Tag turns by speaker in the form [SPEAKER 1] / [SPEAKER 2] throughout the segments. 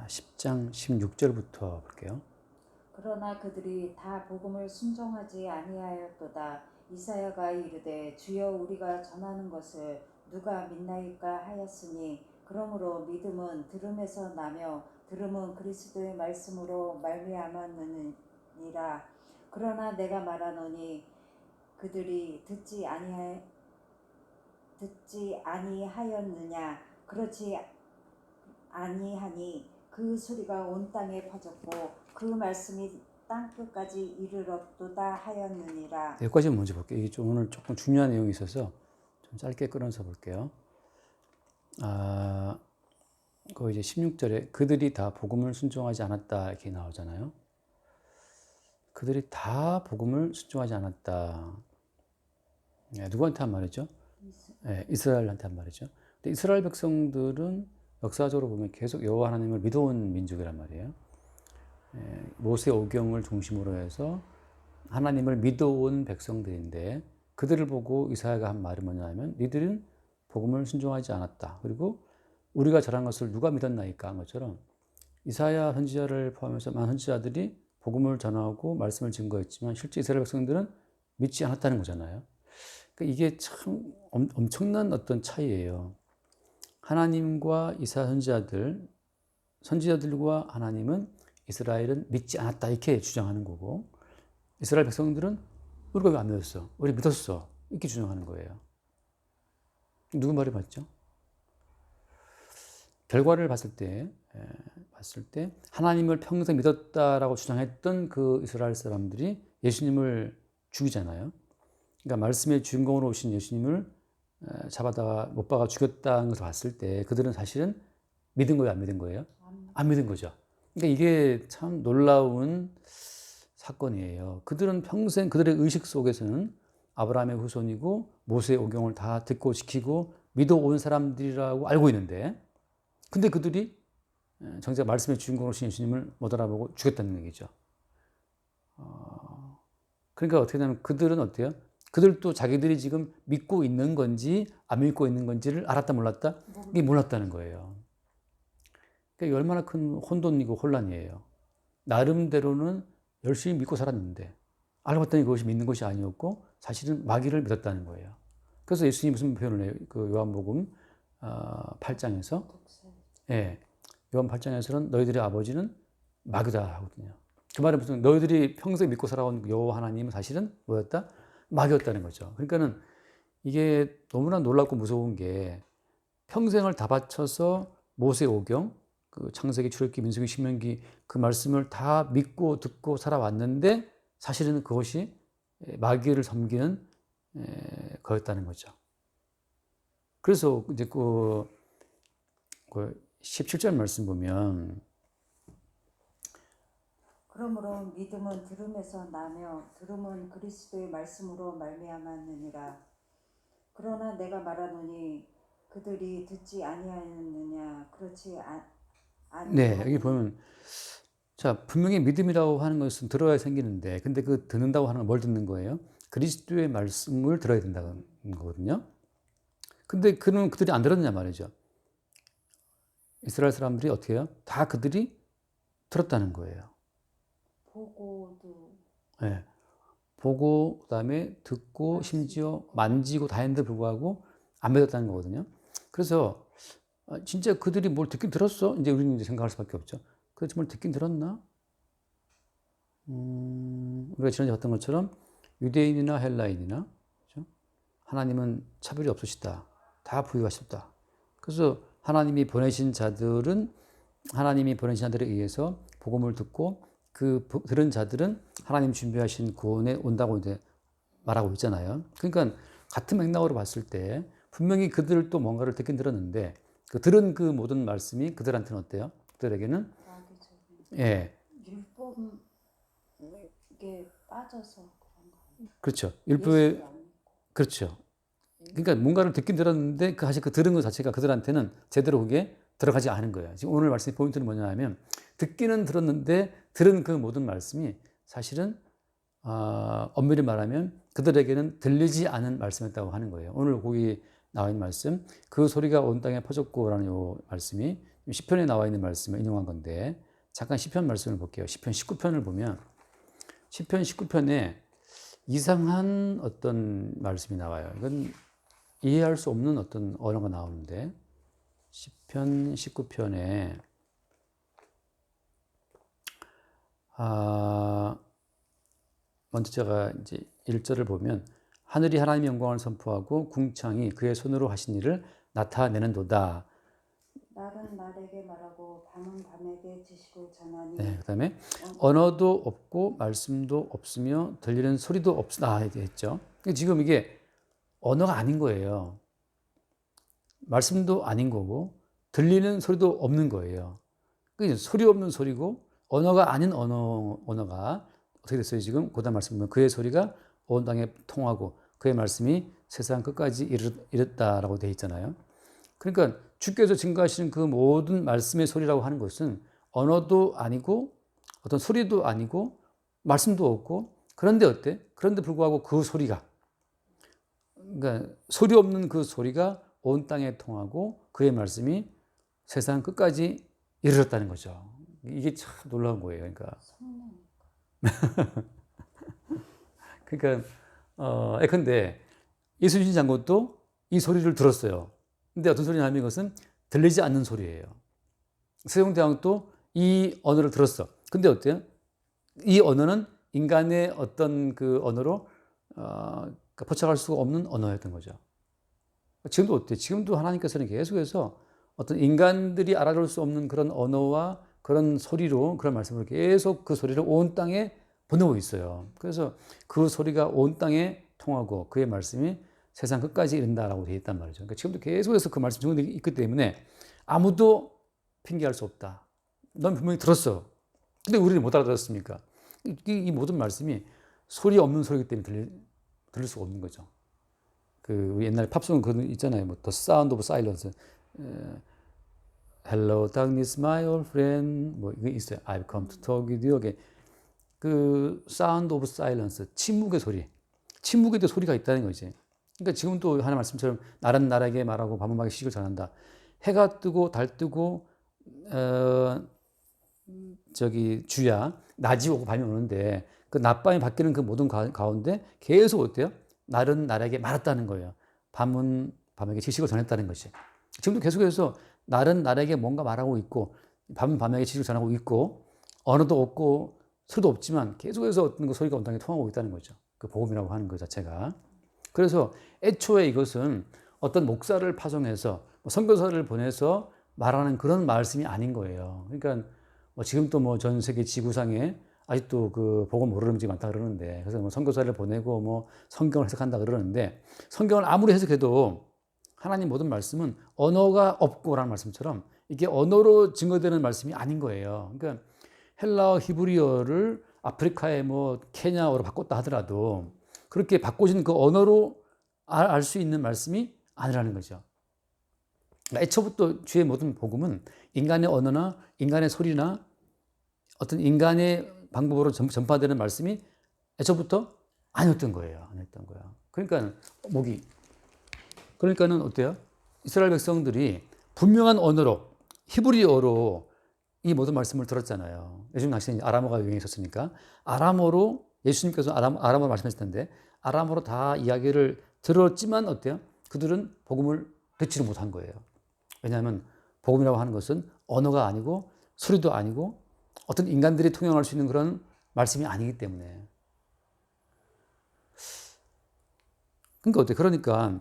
[SPEAKER 1] 10장 16절부터 볼게요.
[SPEAKER 2] 그러나 그들이 다 복음을 순종하지 아니하였도다. 이사야가 이르되 주여 우리가 전하는 것을 누가 믿나이까 하였으니 그러므로 믿음은 들음에서 나며 들음은 그리스도의 말씀으로 말미암았느니라. 그러나 내가 말하노니 그들이 듣지 아니하였느냐. 그렇지 아니하니 그 소리가 온 땅에 퍼졌고 그 말씀이 땅끝까지 이르렀도다 하였느니라.
[SPEAKER 1] 여기까지 먼저 볼게요. 이게 좀 오늘 조금 중요한 내용이 있어서 좀 짧게 끊어서 볼게요. 그 이제 16절에 그들이 다 복음을 순종하지 않았다 이렇게 나오잖아요. 그들이 다 복음을 순종하지 않았다. 누구한테 한 말이죠? 이스라엘한테 한 말이죠. 근데 이스라엘 백성들은 역사적으로 보면 계속 여호와 하나님을 믿어온 민족이란 말이에요. 모세 오경을 중심으로 해서 하나님을 믿어온 백성들인데 그들을 보고 이사야가 한 말이 뭐냐면 니들은 복음을 순종하지 않았다. 그리고 우리가 전한 것을 누가 믿었나이까 한 것처럼 이사야 선지자를 포함해서 많은 선지자들이 복음을 전하고 말씀을 증거했지만 실제 이스라엘 백성들은 믿지 않았다는 거잖아요. 그러니까 이게 참 엄청난 어떤 차이예요. 하나님과 이사야 선지자들과 하나님은 이스라엘은 믿지 않았다 이렇게 주장하는 거고 이스라엘 백성들은 우리가 왜 안 믿었어? 우리 믿었어. 이렇게 주장하는 거예요. 누구 말이 맞죠? 결과를 봤을 때 하나님을 평생 믿었다라고 주장했던 그 이스라엘 사람들이 예수님을 죽이잖아요. 그러니까 말씀의 주인공으로 오신 예수님을 잡아다가 못 박아 죽였다는 것을 봤을 때 그들은 사실은 믿은 거예요, 안 믿은 거예요? 안 믿은 거죠. 그러니까 이게 참 놀라운 사건이에요. 그들은 평생 그들의 의식 속에서는 아브라함의 후손이고 모세의 오경을 다 듣고 지키고 믿어온 사람들이라고 알고 있는데 근데 그들이 정작 말씀의 주인공으로 오신 예수님을 못 알아보고 죽였다는 얘기죠. 그러니까 어떻게 되냐면 그들은 어때요? 그들도 자기들이 지금 믿고 있는 건지 안 믿고 있는 건지를 알았다 몰랐다? 이게 몰랐다는 거예요. 그러니까 얼마나 큰 혼돈이고 혼란이에요. 나름대로는 열심히 믿고 살았는데 알고 봤더니 그것이 믿는 것이 아니었고 사실은 마귀를 믿었다는 거예요. 그래서 예수님이 무슨 표현을 해요? 그 요한복음 8장에서 요한 8장에서는 너희들의 아버지는 마귀다 하거든요. 그 말은 무슨 너희들이 평생 믿고 살아온 여호와 하나님은 사실은 뭐였다? 마귀였다는 거죠. 그러니까는 이게 너무나 놀랍고 무서운 게 평생을 다 바쳐서 모세 오경, 그 창세기, 출애굽기, 민수기, 신명기 그 말씀을 다 믿고 듣고 살아왔는데 사실은 그것이 마귀를 섬기는 거였다는 거죠. 그래서 이제 그 17절 말씀 보면
[SPEAKER 2] 그러므로 믿음은 들음에서 나며 들음은 그리스도의 말씀으로 말미암았느니라. 그러나 내가 말하노니 그들이 듣지 아니하였느냐. 그렇지 아니하니.
[SPEAKER 1] 여기 보면 자 분명히 믿음이라고 하는 것은 들어야 생기는데 근데 그 듣는다고 하는 건 뭘 듣는 거예요? 그리스도의 말씀을 들어야 된다는 거거든요. 근데 그들이 안 들었냐 말이죠. 이스라엘 사람들이 어떻게 해요? 다 그들이 들었다는 거예요.
[SPEAKER 2] 보고도
[SPEAKER 1] 보고 그다음에 듣고 심지어 만지고 다 했는데 불구하고 안 믿었다는 거거든요. 그래서 진짜 그들이 뭘 듣긴 들었어? 이제 우리는 이제 생각할 수밖에 없죠. 그래서 뭘 듣긴 들었나? 우리가 지난주에 봤던 것처럼 유대인이나 헬라인이나 그렇죠? 하나님은 차별이 없으시다. 다 부유하시다. 그래서 하나님이 보내신 자들은 하나님이 보내신 자들에 의해서 복음을 듣고 그 들은 자들은 하나님 준비하신 구원에 온다고 이제 말하고 있잖아요. 그러니까 같은 맥락으로 봤을 때 분명히 그들도 뭔가를 듣긴 들었는데 그 들은 그 모든 말씀이 그들한테는 어때요? 그들에게는
[SPEAKER 2] 율법에 빠져서 그런가.
[SPEAKER 1] 그렇죠. 일부의 그렇죠. 그러니까 뭔가를 듣긴 들었는데 사실 그 들은 것 자체가 그들한테는 제대로 그게 들어가지 않은 거예요. 지금 오늘 말씀의 포인트는 뭐냐 하면 듣기는 들었는데 들은 그 모든 말씀이 사실은 엄밀히 말하면 그들에게는 들리지 않은 말씀이었다고 하는 거예요. 오늘 거기 나와 있는 말씀 그 소리가 온 땅에 퍼졌고라는 이 말씀이 시편에 나와 있는 말씀을 인용한 건데 잠깐 시편 말씀을 볼게요. 시편 19편을 보면 시편 19편에 이상한 어떤 말씀이 나와요. 이건 이해할 수 없는 어떤 언어가 나오는데 시편 19편에 먼저 제가 이제 1절을 보면 하늘이 하나님의 영광을 선포하고 궁창이 그의 손으로 하신 일을 나타내는도다.
[SPEAKER 2] 날은 날에게 말하고 밤은 밤에게 지식을 전하니.
[SPEAKER 1] 네, 그다음에 언어도 없고 말씀도 없으며 들리는 소리도 없으나 했죠. 지금 이게 언어가 아닌 거예요. 말씀도 아닌 거고 들리는 소리도 없는 거예요. 그 소리 없는 소리고 언어가 아닌 언어가 어떻게 됐어요? 지금 고단 말씀 보면 그의 소리가 온 땅에 통하고 그의 말씀이 세상 끝까지 이르렀다라고 되어 있잖아요. 그러니까 주께서 증거하시는 그 모든 말씀의 소리라고 하는 것은 언어도 아니고 어떤 소리도 아니고 말씀도 없고 그런데 어때? 그런데 불구하고 그 소리가 그러니까 소리 없는 그 소리가 온 땅에 통하고 그의 말씀이 세상 끝까지 이르렀다는 거죠. 이게 참 놀라운 거예요. 그러니까 예컨대 이순신 장군도 이 소리를 들었어요. 근데 어떤 소리냐면 이것은 들리지 않는 소리예요. 세종대왕도 이 언어를 들었어. 근데 어때요? 이 언어는 인간의 어떤 그 언어로 포착할 수가 없는 언어였던 거죠. 지금도 어때요? 지금도 하나님께서는 계속해서 어떤 인간들이 알아볼 수 없는 그런 언어와 그런 소리로 그런 말씀을 계속 그 소리를 온 땅에 보내고 있어요. 그래서 그 소리가 온 땅에 통하고 그의 말씀이 세상 끝까지 이른다라고 되어 있단 말이죠. 그러니까 지금도 계속해서 그 말씀 증거되어 있기 때문에 아무도 핑계할 수 없다. 넌 분명히 들었어. 근데 우리는 못 알아들었습니까? 이 모든 말씀이 소리 없는 소리이기 때문에 들릴 수가 없는 거죠. 그 옛날 팝송 그 있잖아요. 뭐 The Sound of Silence, Hello Darkness, My Old Friend, 뭐 이게 있어요. I've come to talk with you again. 그 Sound of Silence, 침묵의 소리. 침묵에도 소리가 있다는 거지. 그러니까 지금도 하나님 말씀처럼 날은 날에게 말하고 밤은 밤에게 시식을 전한다. 해가 뜨고 달 뜨고 주야 낮이 오고 밤이 오는데 그 낮밤이 바뀌는 그 모든 가운데 계속 어때요? 날은 날에게 말했다는 거예요. 밤은 밤에게 지식을 전했다는 것이. 지금도 계속해서 날은 날에게 뭔가 말하고 있고 밤은 밤에게 지식을 전하고 있고 언어도 없고 소리도 없지만 계속해서 어떤 그 소리가 온 땅에 통하고 있다는 거죠. 그 복음이라고 하는 것 자체가. 그래서 애초에 이것은 어떤 목사를 파송해서 선교사를 보내서 말하는 그런 말씀이 아닌 거예요. 그러니까 지금 또 뭐 전 세계 지구상에 아직도 그 복음 모르는 분들이 많다 그러는데 그래서 뭐 선교사를 보내고 뭐 성경을 해석한다 그러는데 성경을 아무리 해석해도 하나님 모든 말씀은 언어가 없고라는 말씀처럼 이게 언어로 증거되는 말씀이 아닌 거예요. 그러니까 헬라어 히브리어를 아프리카의 뭐 케냐어로 바꿨다 하더라도 그렇게 바꿔진 그 언어로 알 수 있는 말씀이 아니라는 거죠. 그러니까 애초부터 주의 모든 복음은 인간의 언어나 인간의 소리나 어떤 인간의 방법으로 전파되는 말씀이 애초부터 아니었던 거예요. 아니었던 거야. 그러니까는 어때요? 이스라엘 백성들이 분명한 언어로 히브리어로 이 모든 말씀을 들었잖아요. 요즘 당시에 아람어가 유행했었으니까 아람어로 예수님께서 아람어로 말씀하실 텐데 아람어로 다 이야기를 들었지만 어때요? 그들은 복음을 듣지를 못한 거예요. 왜냐하면 복음이라고 하는 것은 언어가 아니고 소리도 아니고 어떤 인간들이 통용할 수 있는 그런 말씀이 아니기 때문에. 그러니까 어때요? 그러니까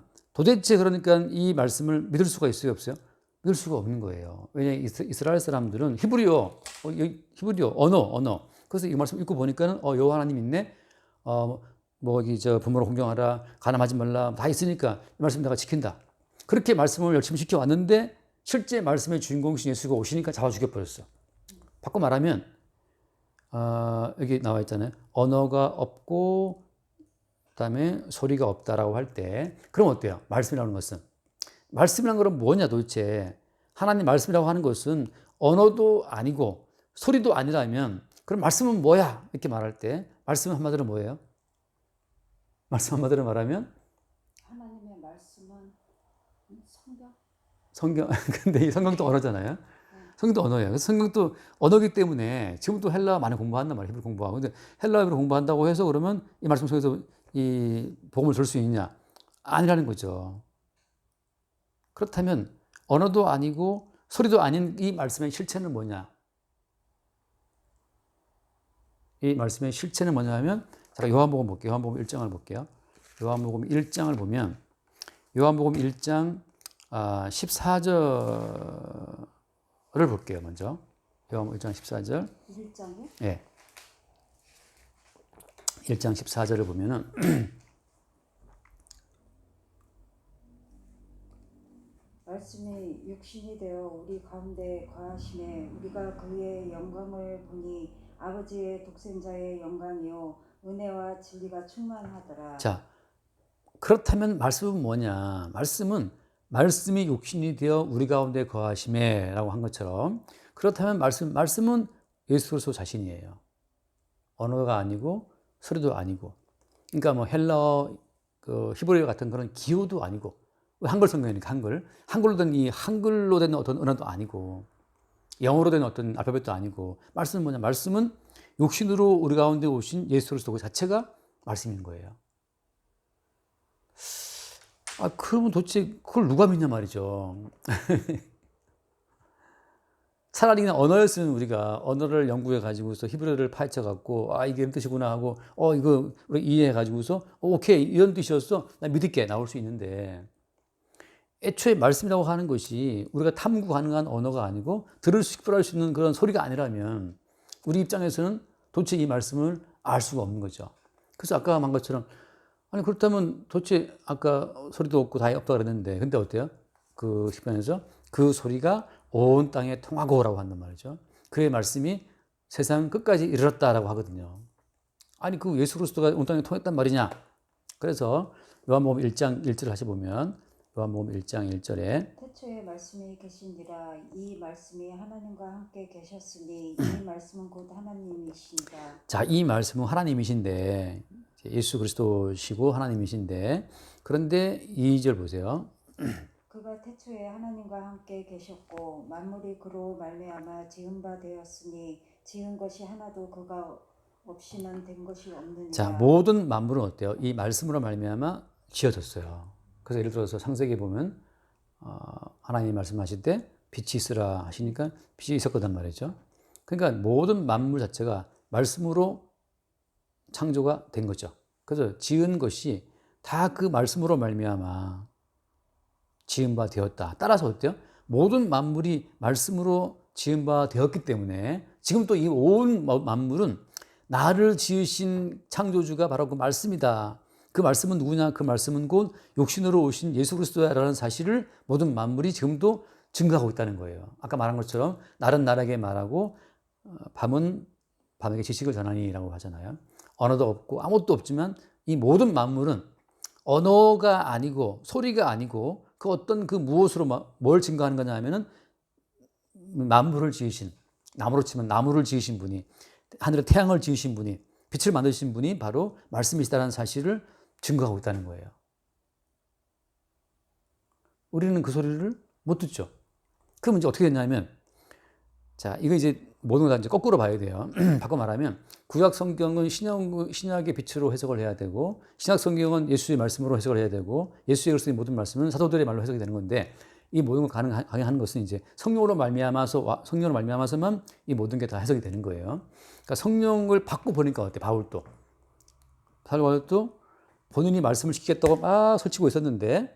[SPEAKER 1] 이 말씀을 믿을 수가 있어요, 없어요? 믿을 수가 없는 거예요. 왜냐하면 이스라엘 사람들은 히브리어 언어. 그래서 이 말씀 읽고 보니까는 여호와 하나님 있네. 부모를 공경하라, 간음하지 말라 다 있으니까 이 말씀 내가 지킨다. 그렇게 말씀을 열심히 지켜왔는데 실제 말씀의 주인공이신 예수가 오시니까 잡아 죽여버렸어. 바꿔 말하면 여기 나와 있잖아요. 언어가 없고 그다음에 소리가 없다라고 할 때 그럼 어때요? 말씀이라는 것은 말씀이라는 건 뭐냐 도대체. 하나님 말씀이라고 하는 것은 언어도 아니고 소리도 아니라면 그럼 말씀은 뭐야? 이렇게 말할 때 말씀은 한마디로 뭐예요? 말씀 한마디로 말하면
[SPEAKER 2] 하나님의 말씀은 성경.
[SPEAKER 1] 근데 이 성경도 언어잖아요. 성경도 언어예요. 그래서 성경도 언어이기 때문에 지금도 헬라어 많이 공부한단 말이에요. 히브리 공부하고. 근데 헬라어로 공부한다고 해서 그러면 이 말씀 속에서 이 복음을 줄 수 있느냐? 아니라는 거죠. 그렇다면 언어도 아니고 소리도 아닌 이 말씀의 실체는 뭐냐? 이 말씀의 실체는 뭐냐 하면, 자, 요한복음 볼게요. 요한복음 1장을 볼게요. 요한복음 1장을 보면, 요한복음 1장 14절을 볼게요. 먼저 요한복음 1장 14절.
[SPEAKER 2] 1장에
[SPEAKER 1] 예. 1장 14절을 보면은
[SPEAKER 2] 말씀이 육신이 되어 우리 가운데 거하심에 우리가 그의 영광을 보니 아버지의 독생자의 영광이요 은혜와 진리가 충만하더라.
[SPEAKER 1] 자, 그렇다면 말씀은 뭐냐? 말씀이 육신이 되어 우리 가운데 거하심에라고 한 것처럼, 그렇다면 말씀은 예수 그리스도 자신이에요. 언어가 아니고 소리도 아니고, 그러니까 뭐 헬라어, 그 히브리어 같은 그런 기호도 아니고, 한글 성경이니까 한글로 된 이 한글로 된 어떤 언어도 아니고, 영어로 된 어떤 알파벳도 아니고, 말씀은 뭐냐? 말씀은 육신으로 우리 가운데 오신 예수 그리스도 그 자체가 말씀인 거예요. 그러면 도대체 그걸 누가 믿냐 말이죠. 차라리 그냥 언어였으면 우리가 언어를 연구해 가지고서 히브리어를 파헤쳐 갖고 이게 이런 뜻이구나 하고 이거 우리 이해해 가지고서 오케이 이런 뜻이었어 나 믿을게 나올 수 있는데, 애초에 말씀이라고 하는 것이 우리가 탐구 가능한 언어가 아니고 들을 수 익별할 수 있는 그런 소리가 아니라면 우리 입장에서는 도대체 이 말씀을 알 수가 없는 거죠. 그래서 아까 한 것처럼 아니 그렇다면 도대체 아까 소리도 없고 다 없다 그랬는데, 근데 어때요? 그 시편에서 그 소리가 온 땅에 통하고라고 한단 말이죠. 그의 말씀이 세상 끝까지 이르렀다라고 하거든요. 아니 그 예수 그리스도가 온 땅에 통했단 말이냐? 그래서 요한복음 1장 1절을 다시 보면, 요한복음 1장 1절에
[SPEAKER 2] 태초에 말씀이 계신지라 이 말씀이 하나님과 함께 계셨으니 이 말씀은 곧 하나님이시니라.
[SPEAKER 1] 자, 이 말씀은 하나님이신데, 예수 그리스도시고 하나님이신데, 그런데 2절 보세요.
[SPEAKER 2] 그가 태초에 하나님과 함께 계셨고 만물이 그로 말미암아 지은 바 되었으니 지은 것이 하나도 그가 없이는 된 것이 없느니라.
[SPEAKER 1] 자, 모든 만물은 어때요? 이 말씀으로 말미암아 지어졌어요. 그래서 예를 들어서 창세기에 보면 하나님이 말씀하실 때 빛이 있으라 하시니까 빛이 있었거든 말이죠. 그러니까 모든 만물 자체가 말씀으로 창조가 된 거죠. 그래서 지은 것이 다 그 말씀으로 말미암아 지은 바 되었다. 따라서 어때요? 모든 만물이 말씀으로 지은 바 되었기 때문에 지금 또 이 온 만물은 나를 지으신 창조주가 바로 그 말씀이다. 그 말씀은 누구냐? 그 말씀은 곧 육신으로 오신 예수 그리스도야라는 사실을 모든 만물이 지금도 증거하고 있다는 거예요. 아까 말한 것처럼 날은 날에게 말하고 밤은 밤에게 지식을 전하니라고 하잖아요. 언어도 없고 아무것도 없지만 이 모든 만물은 언어가 아니고 소리가 아니고 그 어떤 그 무엇으로 뭘 증거하는 거냐 하면은 만물을 지으신, 나무로 치면 나무를 지으신 분이, 하늘에 태양을 지으신 분이, 빛을 만드신 분이 바로 말씀이시다라는 사실을 증거하고 있다는 거예요. 우리는 그 소리를 못 듣죠. 그럼 이제 어떻게 됐냐면, 자, 이거 이제 모든 걸 다 이제 거꾸로 봐야 돼요. 바꿔 말하면, 구약 성경은 신약의 빛으로 해석을 해야 되고, 신약 성경은 예수의 말씀으로 해석을 해야 되고, 예수의 그리스도의 모든 말씀은 사도들의 말로 해석이 되는 건데, 이 모든 걸 가능한 것은 이제 성령으로 말미암아서만 이 모든 게 다 해석이 되는 거예요. 그러니까 성령을 받고 보니까 어때? 바울도 본인이 말씀을 지키겠다고 막 설치고 있었는데,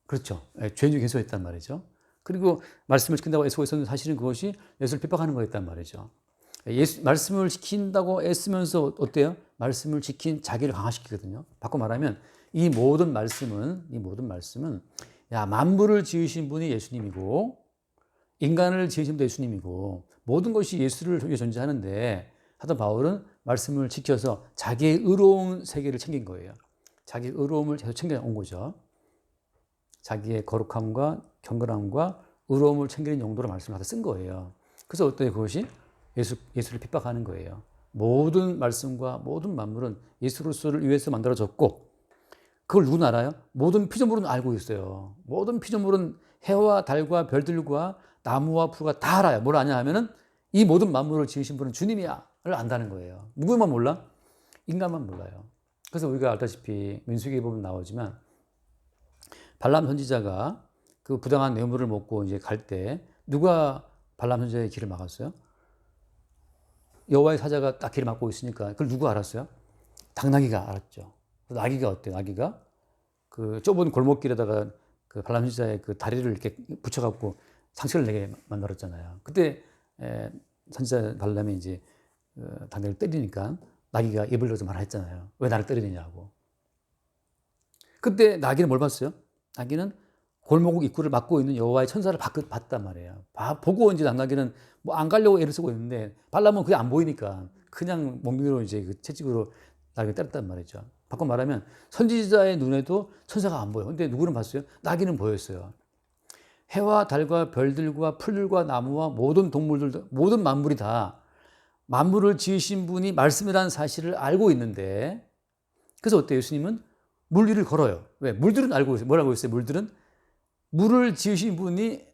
[SPEAKER 1] 그렇죠. 죄인 중에 개소했단 말이죠. 그리고 말씀을 지킨다고 애쓰고 있었는데 사실은 그것이 예수를 핍박하는 거였단 말이죠. 말씀을 지킨다고 애쓰면서 어때요? 말씀을 지킨 자기를 강화시키거든요. 바꿔 말하면 이 모든 말씀은 만물을 지으신 분이 예수님이고 인간을 지으신 분도 예수님이고 모든 것이 예수를 위해 존재하는데, 하던 바울은 말씀을 지켜서 자기의 의로운 세계를 챙긴 거예요. 자기의 의로움을 계속 챙겨온 거죠. 자기의 거룩함과 경건함과 의로움을 챙기는 용도로 말씀을 다 쓴 거예요. 그래서 어때요? 그것이 예수를 핍박하는 거예요. 모든 말씀과 모든 만물은 예수 그리스도를 위해서 만들어졌고, 그걸 누구는 알아요? 모든 피조물은 알고 있어요. 모든 피조물은 해와 달과 별들과 나무와 풀과 다 알아요. 뭘 아냐 하면은 이 모든 만물을 지으신 분은 주님이야를 안다는 거예요. 누구만 몰라? 인간만 몰라요. 그래서 우리가 알다시피 민수기에 보면 나오지만 발람 선지자가 그 부당한 뇌물을 먹고 이제 갈 때 누가 발람 선지자의 길을 막았어요? 여호와의 사자가 딱 길을 막고 있으니까 그걸 누가 알았어요? 당나귀가 알았죠. 나귀가 어때요? 나귀가 그 좁은 골목길에다가 그 발람 선지자의 그 다리를 이렇게 붙여갖고 상처를 내게 만들었잖아요. 그때 선지자 발람이 이제 당나귀를 때리니까 나귀가 입을 열어서 말했잖아요. 왜 나를 때리느냐고. 그때 나귀는 뭘 봤어요? 나귀는 골목 입구를 막고 있는 여호와의 천사를 봤단 말이에요. 보고 이제 나귀는 뭐 안 가려고 애를 쓰고 있는데 발람은 그게 안 보이니까 그냥 멍둥이로 이제 그 채찍으로 나귀를 때렸단 말이죠. 바꿔 말하면 선지자의 눈에도 천사가 안 보여. 근데 누구는 봤어요? 나귀는 보였어요. 해와 달과 별들과 풀들과 나무와 모든 동물들, 모든 만물이 다 만물을 지으신 분이 말씀이라는 사실을 알고 있는데, 그래서 어때요? 예수님은 물 위를 걸어요. 왜? 물들은 알고 있어요. 뭘 알고 있어요? 물들은 물을 지으신 분이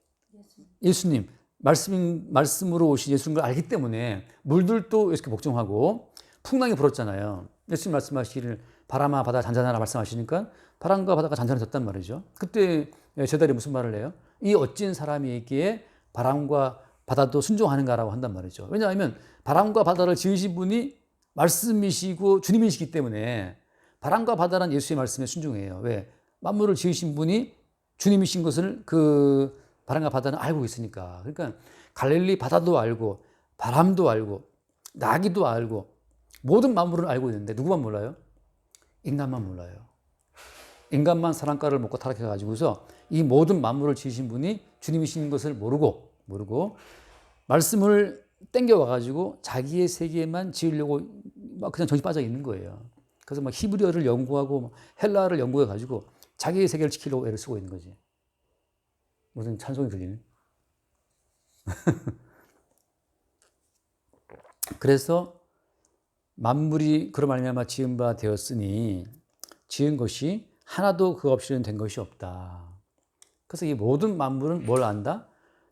[SPEAKER 1] 예수님, 말씀으로 오신 예수님을 알기 때문에 물들도 이렇게 복종하고 풍랑이 불었잖아요. 예수님 말씀하시기를 바람아 바다 잔잔하라 말씀하시니까 바람과 바다가 잔잔해졌단 말이죠. 그때 제자들이 무슨 말을 해요? 이 어찐 사람이기에 바람과 바다도 순종하는가라고 한단 말이죠. 왜냐하면 바람과 바다를 지으신 분이 말씀이시고 주님이시기 때문에 바람과 바다는 예수의 말씀에 순종해요. 왜? 만물을 지으신 분이 주님이신 것을 그 바람과 바다는 알고 있으니까. 그러니까 갈릴리 바다도 알고 바람도 알고 나귀도 알고 모든 만물을 알고 있는데 누구만 몰라요? 인간만 몰라요. 인간만 사랑가를 먹고 타락해가지고서 이 모든 만물을 지으신 분이 주님이신 것을 모르고 말씀을 땡겨와가지고 자기의 세계만 지으려고 막 그냥 정신 빠져 있는 거예요. 그래서 막 히브리어를 연구하고 헬라어를 연구해가지고 자기의 세계를 지키려고 애를 쓰고 있는 거지. 무슨 찬송이 들리네. 그래서 만물이 그로 말미암아 지은 바 되었으니 지은 것이 하나도 그 없이는 된 것이 없다. 그래서 이 모든 만물은 뭘 안다?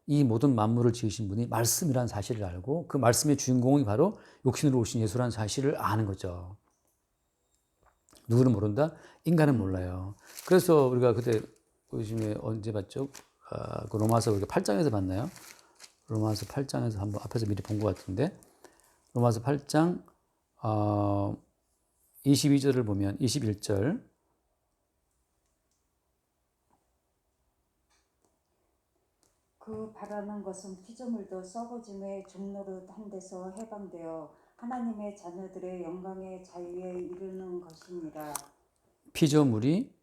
[SPEAKER 1] 이 모든 만물을 지으신 분이 말씀이라는 사실을 알고 그 말씀의 주인공이 바로 육신으로 오신 예수라는 사실을 아는 거죠. 누구는 모른다? 인간은 몰라요. 그래서 우리가 그때 요즘에 언제 봤죠? 그 로마서 우리가 8장에서 봤나요? 로마서 8장에서 한번 앞에서 미리 본 것 같은데 로마서 8장 22절을 보면 21절
[SPEAKER 2] 그 바라는 것은 피조물도 썩어짐의 종노릇 한 데서 해방되어 하나님의 자녀들의 영광의 자유에 이르는 것입니다.
[SPEAKER 1] 피조물이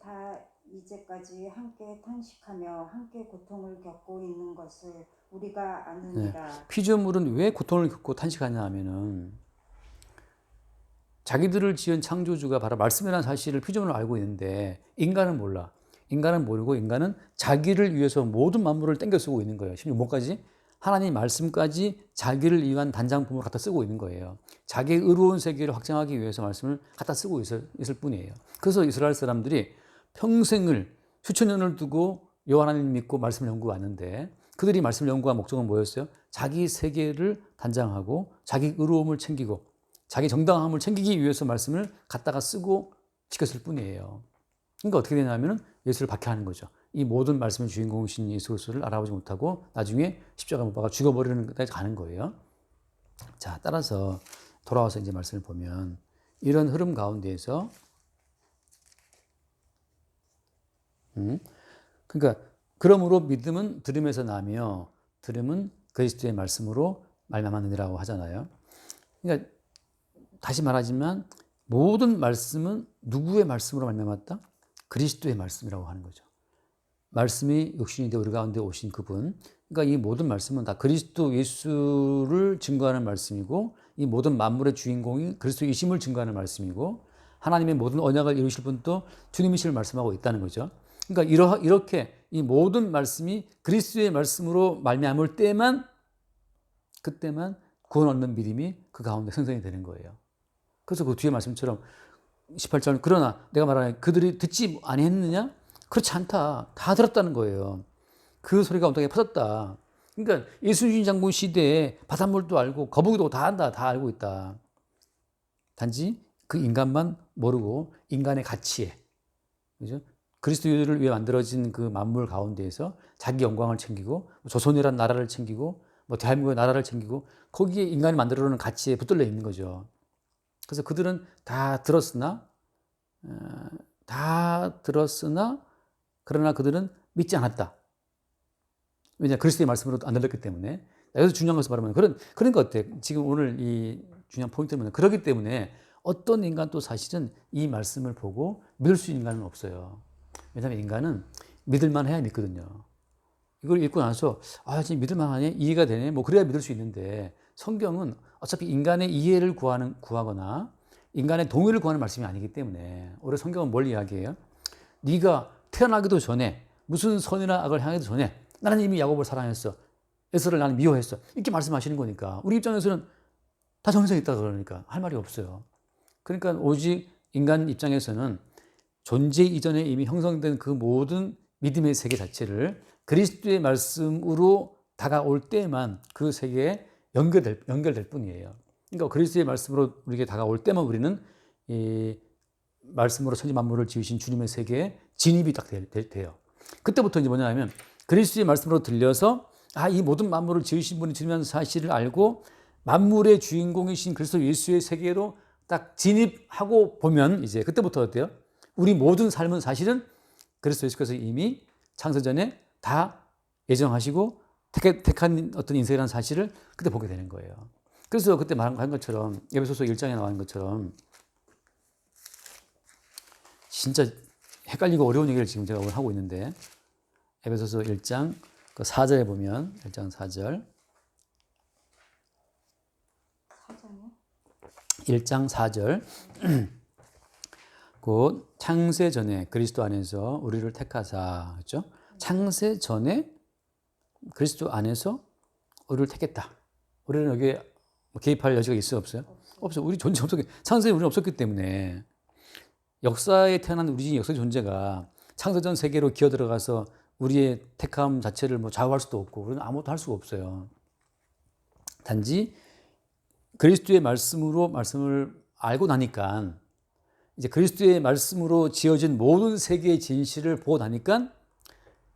[SPEAKER 2] 다 이제까지 함께 탄식하며 함께 고통을 겪고 있는 것을 우리가 아느니라.
[SPEAKER 1] 피조물은 왜 고통을 겪고 탄식하냐 하면은 자기들을 지은 창조주가 바로 말씀이라는 사실을 피조물은 알고 있는데 인간은 몰라. 인간은 모르고 인간은 자기를 위해서 모든 만물을 땡겨 쓰고 있는 거예요. 심지어 뭐까지? 하나님 말씀까지 자기를 위한 단장품으로 갖다 쓰고 있는 거예요. 자기의 의로운 세계를 확장하기 위해서 말씀을 갖다 쓰고 있을 뿐이에요. 그래서 이스라엘 사람들이 평생을 수천 년을 두고 여호와 하나님 믿고 말씀을 연구하는데 그들이 말씀을 연구한 목적은 뭐였어요? 자기 세계를 단장하고 자기 의로움을 챙기고 자기 정당함을 챙기기 위해서 말씀을 갖다가 쓰고 지켰을 뿐이에요. 그러니까 어떻게 되냐면 예수를 박해하는 거죠. 이 모든 말씀의 주인공이신 예수 그리스도를 알아보지 못하고 나중에 십자가 못 박아 죽어버리는 것까지 가는 거예요. 자, 따라서 돌아와서 이제 말씀을 보면 이런 흐름 가운데에서 그러니까 그러므로 믿음은 들음에서 나며 들음은 그리스도의 말씀으로 말미암았느니라고 하잖아요. 그러니까 다시 말하지만 모든 말씀은 누구의 말씀으로 말미암았다? 그리스도의 말씀이라고 하는 거죠. 말씀이 육신이 되어 우리 가운데 오신 그분. 그러니까 이 모든 말씀은 다 그리스도 예수를 증거하는 말씀이고 이 모든 만물의 주인공이 그리스도이심을 증거하는 말씀이고 하나님의 모든 언약을 이루실 분도 주님이심을 말씀하고 있다는 거죠. 그러니까 이렇게 이 모든 말씀이 그리스도의 말씀으로 말미암을 때만 그때만 구원 얻는 믿음이 그 가운데 생성이 되는 거예요. 그래서 그 뒤에 말씀처럼 18절 그러나 내가 말하는 그들이 듣지 아니했느냐? 그렇지 않다. 다 들었다는 거예요. 그 소리가 온 땅에 퍼졌다. 그러니까 예수님 장군 시대에 바닷물도 알고 거북이도 다 안다. 다 알고 있다. 단지 그 인간만 모르고 인간의 가치에, 그죠? 그리스도를 위해 만들어진 그 만물 가운데에서 자기 영광을 챙기고 조선이라는 나라를 챙기고 뭐 대한민국의 나라를 챙기고 거기에 인간이 만들어 놓은 가치에 붙들려 있는 거죠. 그래서 그들은 다 들었으나 그러나 그들은 믿지 않았다. 왜냐? 그리스도의 말씀으로 안 들렸기 때문에. 여기서 중요한 것을 말하면 그런 것 같아. 지금 오늘 이 중요한 포인트는 그렇기 때문에 어떤 인간도 사실은 이 말씀을 보고 믿을 수 있는 인간은 없어요. 왜냐하면 인간은 믿을만 해야 믿거든요. 이걸 읽고 나서 지금 믿을만 하네, 이해가 되네, 뭐 그래야 믿을 수 있는데 성경은 어차피 인간의 이해를 구하거나 인간의 동의를 구하는 말씀이 아니기 때문에 올해 성경은 뭘 이야기해요? 네가 태어나기도 전에 무슨 선이나 악을 향하기도 전에 나는 이미 야곱을 사랑했어, 에서를 나는 미워했어, 이렇게 말씀하시는 거니까 우리 입장에서는 다 정해져 있다 그러니까 할 말이 없어요. 그러니까 오직 인간 입장에서는 존재 이전에 이미 형성된 그 모든 믿음의 세계 자체를 그리스도의 말씀으로 다가올 때만 그 세계에 연결될 뿐이에요. 그러니까 그리스도의 말씀으로 우리에게 다가올 때만 우리는 이 말씀으로 천지 만물을 지으신 주님의 세계에 진입이 딱 돼요. 그때부터 이제 뭐냐면 그리스도의 말씀으로 들려서 이 모든 만물을 지으신 분이 주님이라는 사실을 알고 만물의 주인공이신 그리스도 예수의 세계로 딱 진입하고 보면 이제 그때부터 어때요? 우리 모든 삶은 사실은 그리스도 예수께서 이미 창세전에 다 예정하시고 택한 어떤 인생이라는 사실을 그때 보게 되는 거예요. 그래서 그때 말한 것처럼 에베소서 1장에 나온 것처럼 진짜 헷갈리고 어려운 얘기를 지금 제가 오늘 하고 있는데 에베소서 1장 그 4절에 보면 1장 4절 1장 4절 곧 창세 전에 그리스도 안에서 우리를 택하사, 그렇죠? 창세 전에 그리스도 안에서 우리를 택했다. 우리는 여기에 개입할 여지가 있어요, 없어요? 없어요. 우리 존재 없었기, 창세에 우리는 없었기 때문에 역사에 태어난 우리 역사의 존재가 창세전 세계로 기어 들어가서 우리의 택함 자체를 뭐 좌우할 수도 없고 우리는 아무것도 할 수가 없어요. 단지 그리스도의 말씀을 알고 나니까 이제 그리스도의 말씀으로 지어진 모든 세계의 진실을 보고 나니까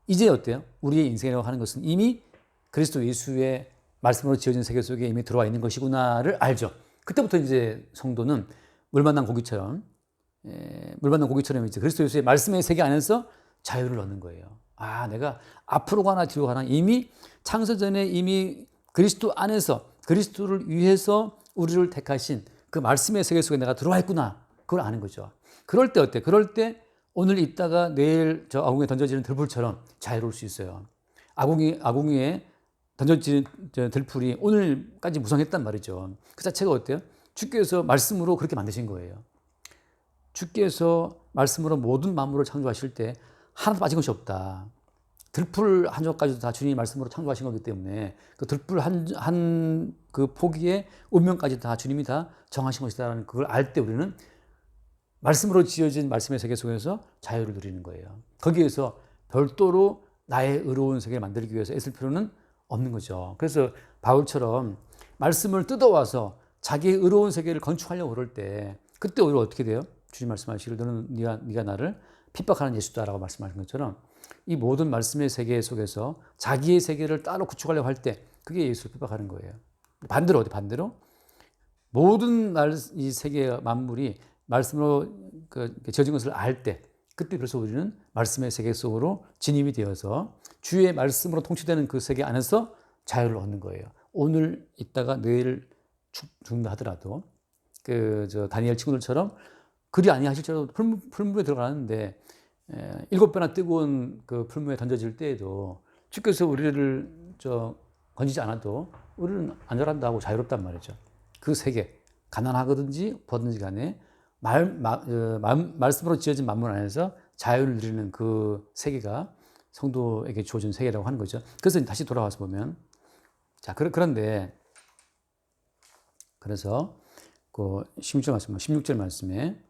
[SPEAKER 1] 이제 어때요? 우리의 인생이라고 하는 것은 이미 그리스도 예수의 말씀으로 지어진 세계 속에 이미 들어와 있는 것이구나를 알죠. 그때부터 이제 성도는 물 만난 고기처럼 이제 그리스도 예수의 말씀의 세계 안에서 자유를 얻는 거예요. 내가 앞으로 가나 뒤로 가나 이미 창세전에 이미 그리스도 안에서 그리스도를 위해서 우리를 택하신 그 말씀의 세계 속에 내가 들어와 있구나. 그걸 아는 거죠. 그럴 때 어때? 그럴 때 오늘 있다가 내일 저 아궁이에 던져지는 들풀처럼 자유로울 수 있어요. 아궁이에 던져지는 들풀이 오늘까지 무성했단 말이죠. 그 자체가 어때요? 주께서 말씀으로 그렇게 만드신 거예요. 주께서 말씀으로 모든 만물을 창조하실 때 하나도 빠진 것이 없다. 들풀 한 조각까지도 다 주님이 말씀으로 창조하신 거기 때문에 그 들풀 한 그 포기의 운명까지 다 주님이 다 정하신 것이다라는 그걸 알 때 우리는 말씀으로 지어진 말씀의 세계 속에서 자유를 누리는 거예요. 거기에서 별도로 나의 의로운 세계를 만들기 위해서 애쓸 필요는 없는 거죠. 그래서 바울처럼 말씀을 뜯어와서 자기의 의로운 세계를 건축하려고 그럴 때 그때 오히려 어떻게 돼요? 주님 말씀하시기를 너는 네가 나를 핍박하는 예수다라고 말씀하신 것처럼 이 모든 말씀의 세계 속에서 자기의 세계를 따로 구축하려고 할 때 그게 예수를 핍박하는 거예요. 반대로 모든 이 세계 만물이 말씀으로 지어진 것을 알 때 그때 그래서 우리는 말씀의 세계 속으로 진입이 되어서 주의 말씀으로 통치되는 그 세계 안에서 자유를 얻는 거예요. 오늘 있다가 내일 죽는다 하더라도 다니엘 친구들처럼 그리 아니하실지라도 풀무에 들어가는데 7배나 뜨거운 그 풀무에 던져질 때에도 주께서 우리를 건지지 않아도 우리는 안전한다고 자유롭단 말이죠. 그 세계, 가난하거든지 부하든지 간에 말씀으로 지어진 만물 안에서 자유를 누리는 그 세계가 성도에게 주어진 세계라고 하는 거죠. 그래서 다시 돌아와서 보면 그런데 그래서 그 16절 말씀에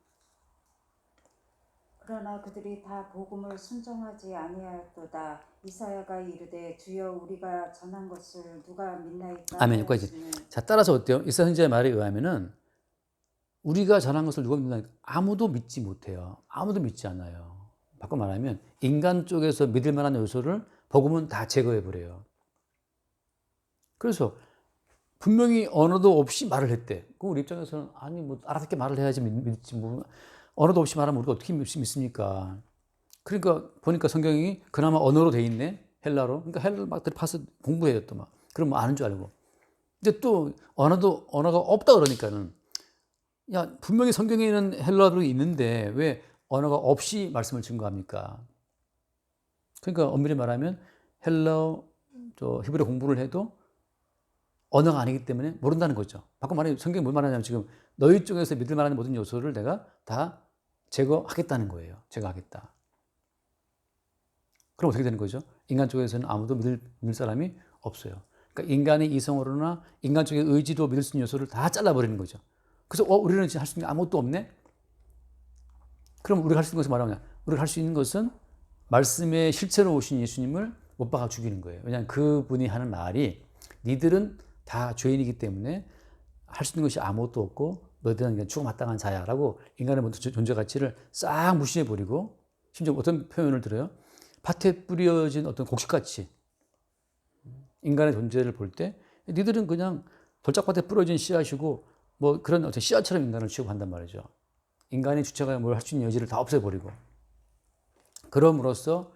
[SPEAKER 2] 그러나 그들이 다 복음을 순종하지 아니하였도다. 이사야가 이르되 주여 우리가 전한 것을 누가 믿나이까
[SPEAKER 1] 아멘. 여기까지.
[SPEAKER 2] 하였으니.
[SPEAKER 1] 자, 따라서 어때요? 이사야 선지자의 말에 의하면은 우리가 전한 것을 누가 믿나? 아무도 믿지 못해요. 아무도 믿지 않아요. 바꿔 말하면 인간 쪽에서 믿을 만한 요소를 복음은 다 제거해 버려요. 그래서 분명히 언어도 없이 말을 했대. 그 우리 입장에서는 아니 뭐 알아듣게 말을 해야지 믿지 뭐 언어도 없이 말하면 우리가 어떻게 믿습니까? 그러니까 보니까 성경이 그나마 언어로 돼 있네. 헬라로. 그러니까 헬라 막 들파서 공부해요 또 막. 그럼 뭐 아는 줄 알고. 근데 또 언어가 없다 그러니까는 야 분명히 성경에는 헬라어로 있는데 왜 언어가 없이 말씀을 증거합니까? 그러니까 엄밀히 말하면 헬라어, 히브리 공부를 해도 언어가 아니기 때문에 모른다는 거죠. 바꿔 말하면 성경이 뭘 말하냐면 지금 너희 쪽에서 믿을 만한 모든 요소를 내가 다 제거하겠다는 거예요. 제거하겠다. 그럼 어떻게 되는 거죠? 인간 쪽에서는 아무도 믿을 사람이 없어요. 그러니까 인간의 이성으로나 인간 쪽의 의지로 믿을 수 있는 요소를 다 잘라버리는 거죠. 그래서 우리는 지금 할 수 있는 게 아무것도 없네? 그럼 우리가 할 수 있는 것은 뭐라냐? 우리가 할 수 있는 것은 말씀의 실체로 오신 예수님을 못 박아 죽이는 거예요. 왜냐하면 그분이 하는 말이 니들은 다 죄인이기 때문에 할 수 있는 것이 아무것도 없고 너희들은 그냥 죽어마땅한 자야라고 인간의 모든 존재 가치를 싹 무시해버리고 심지어 어떤 표현을 들어요? 밭에 뿌려진 어떤 곡식같이 인간의 존재를 볼 때 니들은 그냥 돌짝밭에 뿌려진 씨앗이고 뭐 그런 어떤 씨앗처럼 인간을 취급한단 말이죠. 인간의 주체가 뭘 할 수 있는 여지를 다 없애버리고 그럼으로써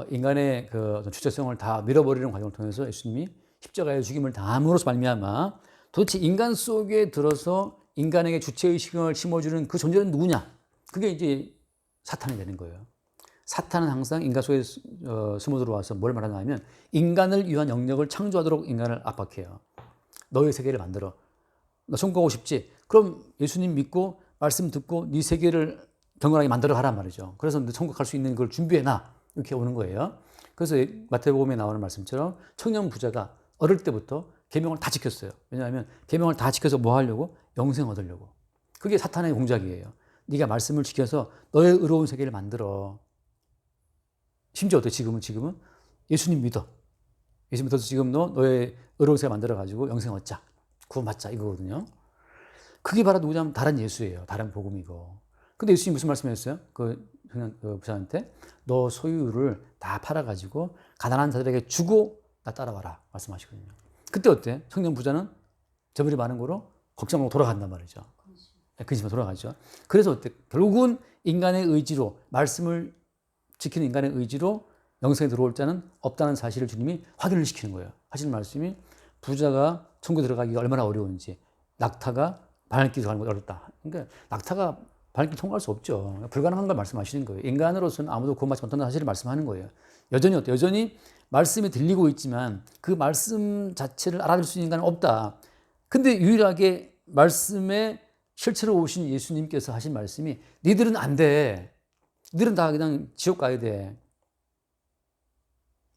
[SPEAKER 1] 인간의 그 어떤 주체성을 다 밀어버리는 과정을 통해서 예수님이 십자가의 죽임을 당함으로써 말미암아 도대체 인간 속에 들어서 인간에게 주체의식을 심어주는 그 존재는 누구냐? 그게 이제 사탄이 되는 거예요. 사탄은 항상 인간 속에 숨어 들어와서 뭘 말하냐면 인간을 위한 영역을 창조하도록 인간을 압박해요. 너의 세계를 만들어. 너 성공하고 싶지? 그럼 예수님 믿고 말씀 듣고 네 세계를 경건하게 만들어 가란 말이죠. 그래서 너 천국 갈 수 있는 걸 준비해놔. 이렇게 오는 거예요. 그래서 마태복음에 나오는 말씀처럼 청년 부자가 어릴 때부터 계명을 다 지켰어요. 왜냐하면 계명을 다 지켜서 뭐 하려고? 영생 얻으려고. 그게 사탄의 공작이에요. 네가 말씀을 지켜서 너의 의로운 세계를 만들어. 심지어 어때? 지금은 예수님 믿어. 예수님 믿어서 지금 너의 의로운 세계 만들어가지고 영생 얻자. 구원받자. 이거거든요. 그게 바로 누구냐면 다른 예수예요. 다른 복음이고. 근데 예수님이 무슨 말씀하셨어요? 그 부자한테 너 소유를 다 팔아가지고 가난한 자들에게 주고 나 따라와라 말씀하시거든요. 그때 어때? 청년 부자는 재물이 많은 거로 걱정하고 돌아간단 말이죠. 근심으로 돌아가죠. 그래서 어때? 결국은 인간의 의지로 말씀을 지키는 인간의 의지로 영생에 들어올 자는 없다는 사실을 주님이 확인을 시키는 거예요. 하시는 말씀이 부자가 천국에 들어가기가 얼마나 어려운지 낙타가 바늘길 가는 것도 어렵다. 그러니까 낙타가 바늘길 통과할 수 없죠. 불가능한 걸 말씀하시는 거예요. 인간으로서는 아무도 구원받지 못한다는 사실을 말씀하는 거예요. 여전히 어때요? 여전히 말씀이 들리고 있지만 그 말씀 자체를 알아들 수 있는 인간은 없다. 근데 유일하게 말씀의 실체로 오신 예수님께서 하신 말씀이 니들은 안 돼. 니들은 다 그냥 지옥 가야 돼.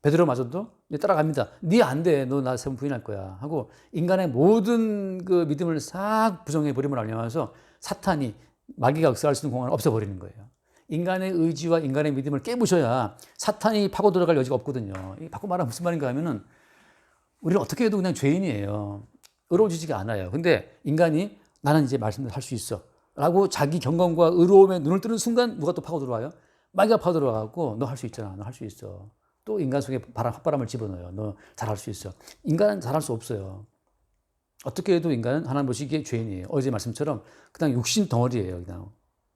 [SPEAKER 1] 베드로마저도 따라갑니다. 니 안 돼. 너 나 세 번 부인할 거야. 하고 인간의 모든 그 믿음을 싹 부정해 버림을 알면서 사탄이 마귀가 역사할 수 있는 공간을 없애버리는 거예요. 인간의 의지와 인간의 믿음을 깨부셔야 사탄이 파고 들어갈 여지가 없거든요. 바꿔 말하면 무슨 말인가 하면은 우리는 어떻게 해도 그냥 죄인이에요. 의로워지지가 않아요. 근데 인간이 나는 이제 말씀을 할 수 있어. 라고 자기 경건과 의로움에 눈을 뜨는 순간 누가 또 파고 들어와요? 마귀가 파고 들어와갖고 너 할 수 있잖아. 너 할 수 있어. 또 인간 속에 헛바람을 집어넣어요. 너 잘할 수 있어. 인간은 잘할 수 없어요. 어떻게 해도 인간은 하나님 보시기에 죄인이에요. 어제 말씀처럼 그냥 육신 덩어리예요. 그냥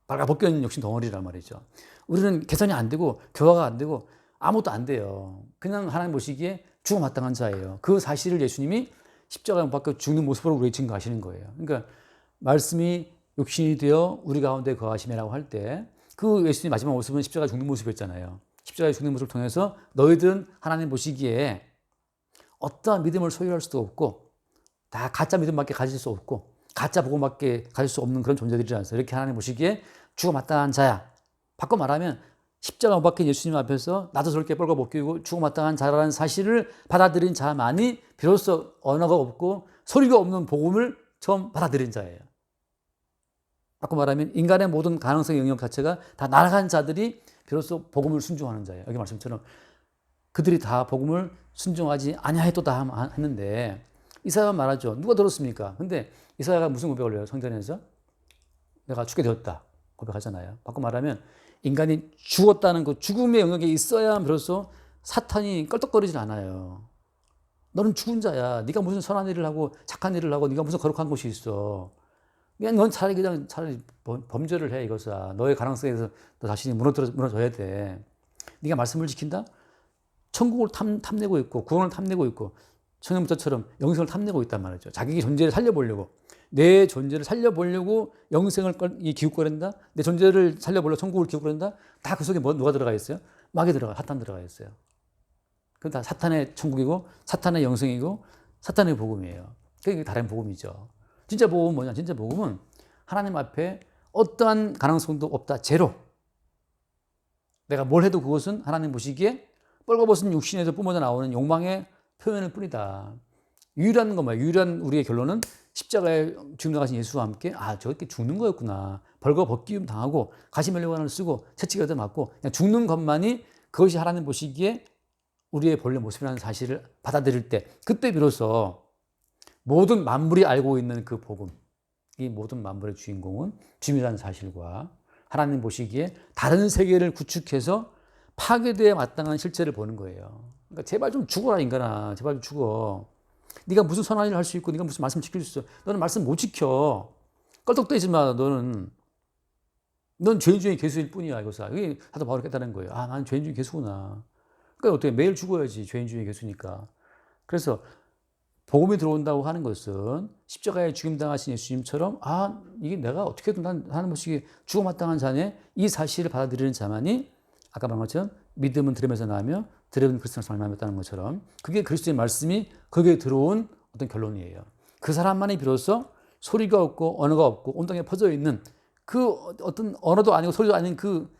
[SPEAKER 1] 빨가벗겨 있는 육신 덩어리란 말이죠. 우리는 개선이 안 되고 교화가 안 되고 아무것도 안 돼요. 그냥 하나님 보시기에 죽어마땅한 자예요. 그 사실을 예수님이 십자가에 못 박혀 죽는 모습으로 우리에게 증거하시는 거예요. 그러니까 말씀이 육신이 되어 우리 가운데 거하심이라고 할 때 그 예수님의 마지막 모습은 십자가에 죽는 모습이었잖아요. 십자가에 죽는 모습을 통해서 너희들은 하나님 보시기에 어떠한 믿음을 소유할 수도 없고 다 가짜 믿음밖에 가질 수 없고 가짜 복음밖에 가질 수 없는 그런 존재들이라서 이렇게 하나님 보시기에 죽어마땅한 자야. 바꿔 말하면 십자가 못 박힌 예수님 앞에서 나도 저렇게 뻘거벗기고 죽어마땅한 자라는 사실을 받아들인 자만이 비로소 언어가 없고 소리가 없는 복음을 처음 받아들인 자예요. 바꿔 말하면 인간의 모든 가능성 영역 자체가 다 날아간 자들이 비로소 복음을 순종하는 자예요. 여기 말씀처럼 그들이 다 복음을 순종하지 아니하였도다 했는데 이사야가 말하죠. 누가 들었습니까? 근데 이사야가 무슨 고백을 해요? 성전에서 내가 죽게 되었다 고백하잖아요. 바꿔 말하면 인간이 죽었다는 그 죽음의 영역에 있어야 비로소 사탄이 껄떡거리질 않아요. 너는 죽은 자야. 네가 무슨 선한 일을 하고 착한 일을 하고 네가 무슨 거룩한 곳이 있어. 그냥 넌 차라리 범죄를 해 이것아. 너의 가능성에서 너 자신이 무너져야 돼. 네가 말씀을 지킨다? 천국을 탐내고 있고 구원을 탐내고 있고 청년부터처럼 영생을 탐내고 있단 말이죠. 자기 존재를 살려보려고 내 존재를 살려보려고 영생을 기웃거린다. 내 존재를 살려보려고 천국을 기웃거린다. 다 그 속에 누가 들어가 있어요? 사탄 들어가 있어요. 그건 다 사탄의 천국이고 사탄의 영생이고 사탄의 복음이에요. 그게 다른 복음이죠. 진짜 복음은 뭐냐? 진짜 복음은 하나님 앞에 어떠한 가능성도 없다. 제로. 내가 뭘 해도 그것은 하나님 보시기에 뻘거벗은 육신에서 뿜어져 나오는 욕망의 표현일 뿐이다. 유일한 것만, 유일한 우리의 결론은 십자가에 죽임당하신 예수와 함께 저렇게 죽는 거였구나. 벌거벗기움 당하고 가시면류관을 쓰고 채찍에다 맞고 그냥 죽는 것만이 그것이 하나님 보시기에 우리의 본래 모습이라는 사실을 받아들일 때 그때 비로소 모든 만물이 알고 있는 그 복음, 이 모든 만물의 주인공은 주님이라는 사실과 하나님 보시기에 다른 세계를 구축해서 파괴되어 마땅한 실체를 보는 거예요. 그러니까 제발 좀 죽어라 인간아. 제발 좀 죽어. 네가 무슨 선한 일을 할 수 있고 네가 무슨 말씀 지킬 수 있어. 너는 말씀 못 지켜. 껄떡대지 마. 넌 죄인 중에 괴수일 뿐이야 이거사. 이게 사도 바울이 깨달은 거예요. 난 죄인 중에 괴수구나. 그러니까 어떻게 매일 죽어야지 죄인 중에 괴수니까. 그래서 복음이 들어온다고 하는 것은 십자가에 죽임당하신 예수님처럼 이게 내가 어떻게든 난 하는 것이 죽어마땅한 자네 이 사실을 받아들이는 자만이 아까 말한 것처럼 믿음은 들음에서 나며 들음은 그리스도에서 말미암았다는 것처럼 그게 그리스도의 말씀이 거기에 들어온 어떤 결론이에요. 그 사람만이 비로소 소리가 없고 언어가 없고 온 땅에 퍼져 있는 그 어떤 언어도 아니고 소리도 아닌 그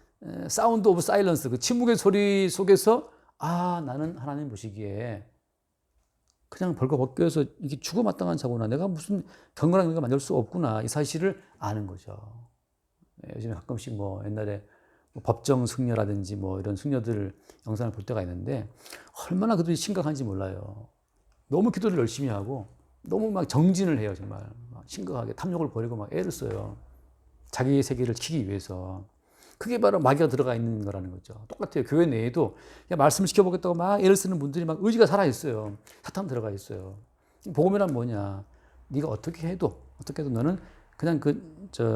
[SPEAKER 1] 사운드 오브 사일런스 그 침묵의 소리 속에서 나는 하나님 보시기에 그냥 벌거벗겨서 이게 죽어마땅한 자구나. 내가 무슨 경건한 의미가 만들 수 없구나. 이 사실을 아는 거죠. 요즘에 가끔씩 옛날에 법정 승려라든지 이런 승려들 영상을 볼 때가 있는데 얼마나 그들이 심각한지 몰라요. 너무 기도를 열심히 하고 너무 막 정진을 해요. 정말 막 심각하게 탐욕을 버리고 막 애를 써요. 자기의 세계를 키기 위해서. 그게 바로 마귀가 들어가 있는 거라는 거죠. 똑같아요. 교회 내에도 그냥 말씀을 지켜보겠다고 막 애를 쓰는 분들이 막 의지가 살아있어요. 사탄 들어가 있어요. 복음이란 뭐냐. 네가 어떻게 해도 너는 그냥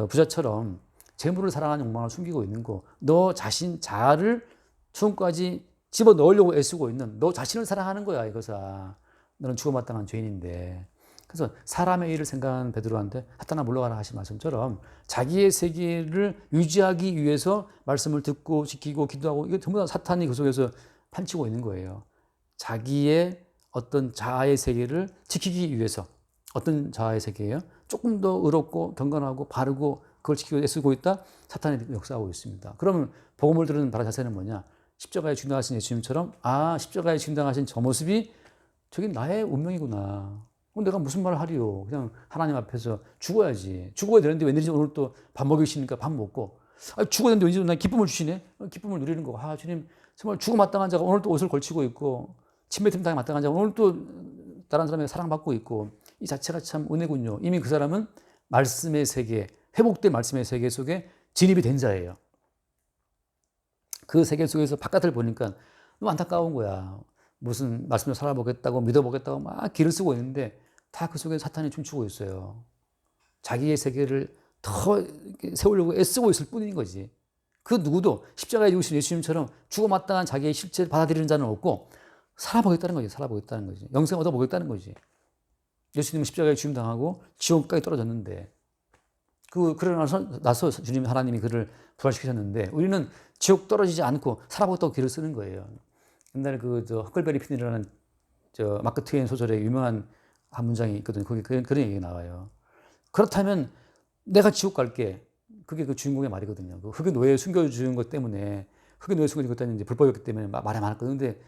[SPEAKER 1] 부자처럼 재물을 사랑하는 욕망을 숨기고 있는 거. 너 자신 자아를 천국까지 집어넣으려고 애쓰고 있는 너 자신을 사랑하는 거야 이거사. 너는 죽어마땅한 죄인인데. 그래서 사람의 일을 생각하는 베드로한테 사탄아 물러가라 하신 말씀처럼 자기의 세계를 유지하기 위해서 말씀을 듣고 지키고 기도하고 이거 전부 다 사탄이 그 속에서 판치고 있는 거예요. 자기의 어떤 자아의 세계를 지키기 위해서 어떤 자아의 세계예요? 조금 더 의롭고 경건하고 바르고 그걸 지키고 애쓰고 있다? 사탄이 역사하고 있습니다. 그러면 복음을 들은 바로 자세는 뭐냐? 십자가에 죽임당하신 예수님처럼 십자가에 죽임당하신 저 모습이 저게 나의 운명이구나. 내가 무슨 말을 하리요. 그냥 하나님 앞에서 죽어야지. 죽어야 되는데 웬일인지 오늘 또 밥 먹이시니까 밥 먹고. 죽어야 되는데 왠지 난 기쁨을 주시네. 기쁨을 누리는 거고. 주님 정말 죽어 마땅한 자가 오늘 또 옷을 걸치고 있고 침뱉음 당에 마땅한 자가 오늘 또 다른 사람에게 사랑받고 있고 이 자체가 참 은혜군요. 이미 그 사람은 말씀의 세계, 회복된 말씀의 세계 속에 진입이 된 자예요. 그 세계 속에서 바깥을 보니까 너무 안타까운 거야. 무슨 말씀을 살아보겠다고 믿어보겠다고 막 길을 쓰고 있는데 다 그 속에 사탄이 춤추고 있어요. 자기의 세계를 더 세우려고 애쓰고 있을 뿐인 거지. 그 누구도 십자가에 죽으신 예수님처럼 죽어마땅한 자기의 실체를 받아들이는 자는 없고 살아보겠다는 거지. 살아보겠다는 거지. 영생 얻어보겠다는 거지. 예수님은 십자가에 죽임당하고 지옥까지 떨어졌는데 그러고 나서 주님 하나님이 그를 부활시키셨는데 우리는 지옥 떨어지지 않고 살아보겠다고 길을 쓰는 거예요. 옛날에 허클베리 핀이라는 마크 트웨인 소설의 유명한 한 문장이 있거든요. 거기 그런 얘기가 나와요. 그렇다면 내가 지옥 갈게. 그게 그 주인공의 말이거든요. 그 흑의 노예에 숨겨주는 것 때문에 흑의 노예에 숨겨준 것 때문에 이제 불법이었기 때문에 말이 많았거든요. 근데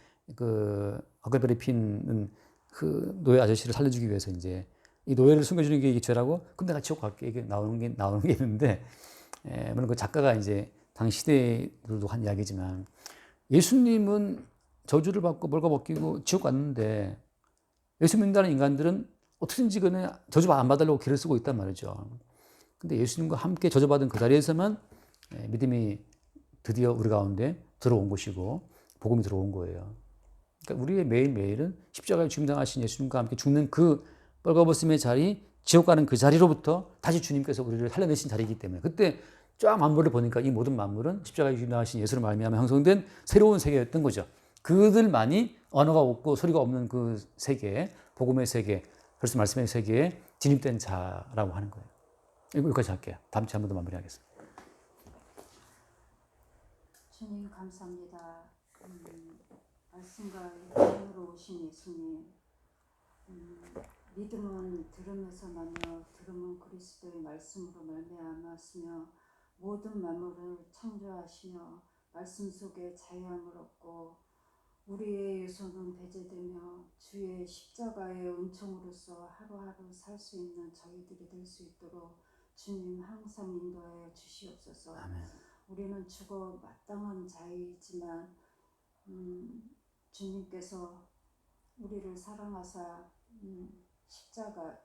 [SPEAKER 1] 허클베리 핀은 그 노예 아저씨를 살려주기 위해서 이제 이 노예를 숨겨주는 게 이게 죄라고? 그럼 내가 지옥 갈게. 이게 나오는 게 있는데, 물론 그 작가가 이제 당시 시대들도 한 이야기지만, 예수님은 저주를 받고 벌거벗기고 지옥 갔는데, 예수 믿는다는 인간들은 어떻게든지 간에 저주 안 받으려고 길을 쓰고 있단 말이죠. 근데 예수님과 함께 저주받은 그 자리에서만 믿음이 드디어 우리 가운데 들어온 것이고, 복음이 들어온 거예요. 그러니까 우리의 매일매일은 십자가에 죽임당하신 예수님과 함께 죽는 그 뻘거벗음의 자리, 지옥 가는 그 자리로부터 다시 주님께서 우리를 살려내신 자리이기 때문에, 그때 쫙 만물을 보니까 이 모든 만물은 십자가에 죽임당하신 예수로 말미암아 형성된 새로운 세계였던 거죠. 그들만이 언어가 없고 소리가 없는 그 세계, 복음의 세계, 그래서 말씀의 세계에 진입된 자라고 하는 거예요. 여기까지 할게요. 다음 주에 한 번 더 마무리하겠습니다.
[SPEAKER 2] 주님 감사합니다. 말씀과 영으로 오신 예수님, 믿음은 들음에서 나며 들음은 그리스도의 말씀으로 말미암았으며 모든 만물을 창조하시며 말씀 속에 자유함을 얻고 우리의 유소는 배제되며 주의 십자가의 은총으로서 하루하루 살 수 있는 저희들이 될 수 있도록 주님 항상 인도하여 주시옵소서.
[SPEAKER 1] 아멘.
[SPEAKER 2] 우리는 죽어 마땅한 자이지만 주님께서 우리를 사랑하사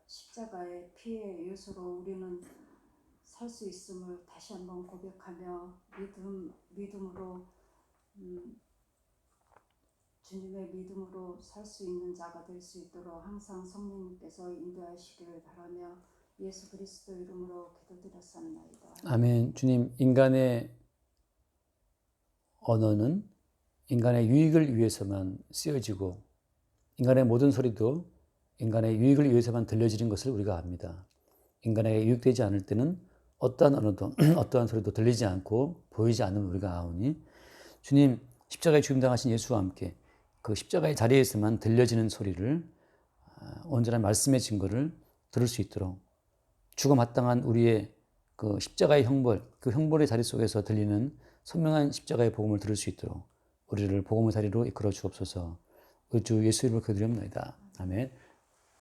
[SPEAKER 2] 십자가의 피의 요소로 우리는 살 수 있음을 다시 한번 고백하며 믿음으로 주님의 믿음으로 살 수 있는 자가 될 수 있도록 항상 성령님께서 인도하시기를 바라며 예수 그리스도 이름으로 기도드렸사옵나이다.
[SPEAKER 1] 아멘. 주님, 인간의 언어는 인간의 유익을 위해서만 쓰여지고 인간의 모든 소리도 인간의 유익을 위해서만 들려지는 것을 우리가 압니다. 인간에게 유익되지 않을 때는 어떠한 언어도 어떠한 소리도 들리지 않고 보이지 않는 우리가 아오니 주님, 십자가에 죽임당하신 예수와 함께 그 십자가의 자리에서만 들려지는 소리를, 온전한 말씀의 증거를 들을 수 있도록 죽어 마땅한 우리의 그 십자가의 형벌, 그 형벌의 자리 속에서 들리는 선명한 십자가의 복음을 들을 수 있도록 우리를 복음의 자리로 이끌어 주옵소서. 주 예수 이름으로 기도드립니다. 아멘.